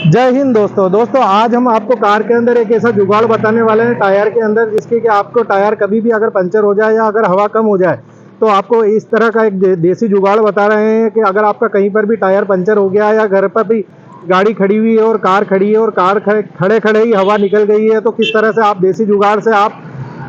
जय हिंद दोस्तों आज हम आपको कार के अंदर एक ऐसा जुगाड़ बताने वाले हैं टायर के अंदर, जिसके कि आपको टायर कभी भी अगर पंचर हो जाए या अगर हवा कम हो जाए तो आपको इस तरह का एक देसी जुगाड़ बता रहे हैं कि अगर आपका कहीं पर भी टायर पंचर हो गया या घर पर भी गाड़ी खड़ी हुई है और कार खड़ी है और कार खड़े खड़े ही हवा निकल गई है, तो किस तरह से आप देसी जुगाड़ से आप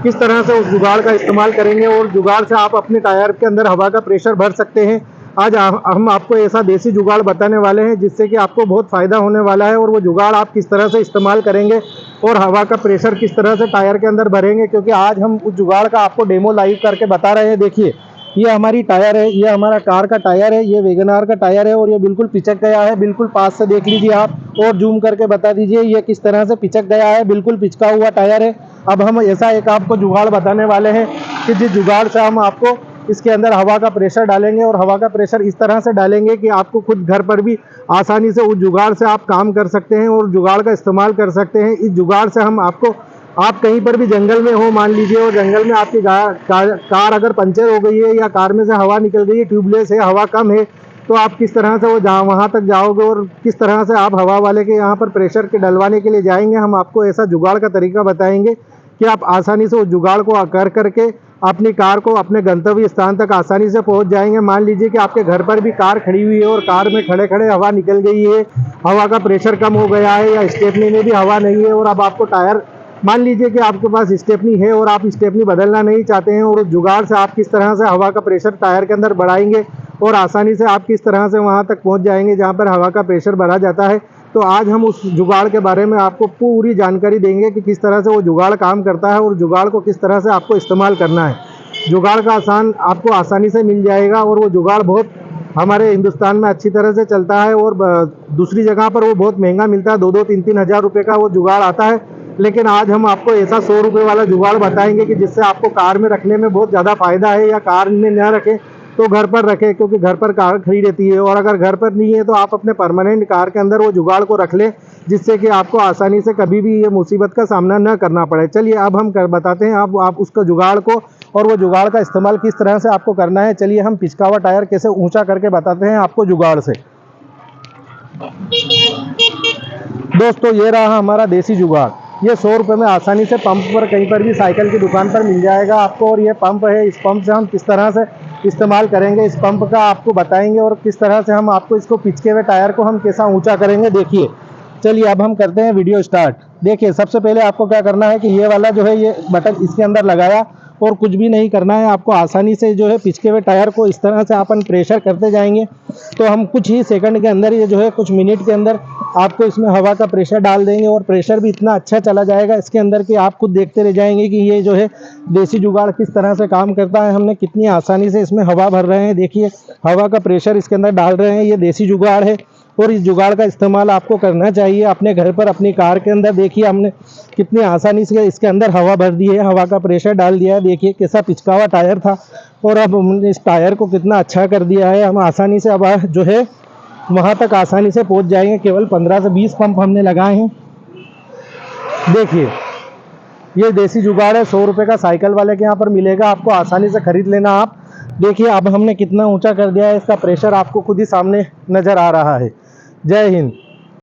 किस तरह से उस जुगाड़ का इस्तेमाल करेंगे और जुगाड़ से आप अपने टायर के अंदर हवा का प्रेशर भर सकते हैं। आज हम आपको ऐसा देसी जुगाड़ बताने वाले हैं जिससे कि आपको बहुत फ़ायदा होने वाला है, और वो जुगाड़ आप किस तरह से इस्तेमाल करेंगे और हवा का प्रेशर किस तरह से टायर के अंदर भरेंगे, क्योंकि आज हम उस जुगाड़ का आपको डेमो लाइव करके बता रहे हैं। देखिए, ये हमारी टायर है, ये हमारा कार का टायर है, ये वैगनआर का टायर है और ये बिल्कुल पिचक गया है। बिल्कुल पास से देख लीजिए आप और जूम करके बता दीजिए ये किस तरह से पिचक गया है। बिल्कुल पिचका हुआ टायर है। अब हम ऐसा एक आपको जुगाड़ बताने वाले हैं कि जिस जुगाड़ से हम आपको इसके अंदर हवा का प्रेशर डालेंगे, और हवा का प्रेशर इस तरह से डालेंगे कि आपको खुद घर पर भी आसानी से उस जुगाड़ से आप काम कर सकते हैं और जुगाड़ का इस्तेमाल कर सकते हैं। इस जुगाड़ से हम आपको, आप कहीं पर भी जंगल में हो मान लीजिए, और जंगल में आपकी कार अगर पंचर हो गई है या कार में से हवा निकल गई है, ट्यूबलेस है, हवा कम है, तो आप किस तरह से वो वहाँ तक जाओगे और किस तरह से आप हवा वाले के यहाँ पर प्रेशर के डलवाने के लिए जाएंगे। हम आपको ऐसा जुगाड़ का तरीका बताएंगे कि आप आसानी से उस जुगाड़ को कर करके अपनी कार को अपने गंतव्य स्थान तक आसानी से पहुंच जाएंगे। मान लीजिए कि आपके घर पर भी कार खड़ी हुई है और कार में खड़े खड़े हवा निकल गई है, हवा का प्रेशर कम हो गया है, या स्टेपनी में भी हवा नहीं है और अब आपको टायर, मान लीजिए कि आपके पास स्टेपनी है और आप स्टेपनी बदलना नहीं चाहते हैं, और उस जुगाड़ से आप किस तरह से हवा का प्रेशर टायर के अंदर बढ़ाएंगे और आसानी से आप किस तरह से वहाँ तक पहुँच जाएंगे जहाँ पर हवा का प्रेशर बढ़ा जाता है। तो आज हम उस जुगाड़ के बारे में आपको पूरी जानकारी देंगे कि किस तरह से वो जुगाड़ काम करता है और जुगाड़ को किस तरह से आपको इस्तेमाल करना है। जुगाड़ का आपको आसानी से मिल जाएगा, और वो जुगाड़ बहुत हमारे हिंदुस्तान में अच्छी तरह से चलता है, और दूसरी जगह पर वो बहुत महंगा मिलता है, 2-3 हज़ार रुपये का वो जुगाड़ आता है। लेकिन आज हम आपको ऐसा 100 रुपये वाला जुगाड़ बताएंगे कि जिससे आपको कार में रखने में बहुत ज़्यादा फायदा है, या कार में न रखें तो घर पर रखें, क्योंकि घर पर कार खड़ी रहती है, और अगर घर पर नहीं है तो आप अपने परमानेंट कार के अंदर वो जुगाड़ को रख लें, जिससे कि आपको आसानी से कभी भी ये मुसीबत का सामना न करना पड़े। चलिए अब हम बताते हैं आप उसका जुगाड़ को, और वो जुगाड़ का इस्तेमाल किस तरह से आपको करना है। चलिए हम पिचका हुआ टायर कैसे ऊंचा करके बताते हैं आपको जुगाड़ से। दोस्तों, ये रहा हमारा देसी जुगाड़। ये 100 रुपये में आसानी से पंप पर कहीं पर भी साइकिल की दुकान पर मिल जाएगा आपको, और ये पंप है। इस पंप से हम किस तरह से इस्तेमाल करेंगे, इस पंप का आपको बताएंगे, और किस तरह से हम आपको इसको पिचके हुए टायर को हम कैसा ऊंचा करेंगे। देखिए, चलिए अब हम करते हैं वीडियो स्टार्ट। देखिए, सबसे पहले आपको क्या करना है कि ये वाला जो है ये बटन इसके अंदर लगाया, और कुछ भी नहीं करना है आपको। आसानी से जो है पिचके हुए टायर को इस तरह से अपन प्रेशर करते जाएंगे, तो हम कुछ ही सेकंड के अंदर, ये जो है कुछ मिनट के अंदर आपको इसमें हवा का प्रेशर डाल देंगे, और प्रेशर भी इतना अच्छा चला जाएगा इसके अंदर कि आप खुद देखते रह जाएंगे कि ये जो है देसी जुगाड़ किस तरह से काम करता है। हमने कितनी आसानी से इसमें हवा भर रहे हैं, देखिए हवा का प्रेशर इसके अंदर डाल रहे हैं। ये देसी जुगाड़ है, और इस जुगाड़ का इस्तेमाल आपको करना चाहिए अपने घर पर, अपनी कार के अंदर। देखिए हमने कितनी आसानी से इसके अंदर हवा भर दी है, हवा का प्रेशर डाल दिया है। देखिए कैसा पिचका हुआ टायर था, और अब हमने इस टायर को कितना अच्छा कर दिया है। हम आसानी से अब जो है वहाँ तक आसानी से पहुँच जाएंगे। केवल 15 से 20 पंप हमने लगाए हैं। देखिए, ये देसी जुगाड़ है, 100 रुपये का साइकिल वाले के यहाँ पर मिलेगा, आपको आसानी से खरीद लेना आप। देखिए अब हमने कितना ऊंचा कर दिया है, इसका प्रेशर आपको खुद ही सामने नज़र आ रहा है। जय हिंद।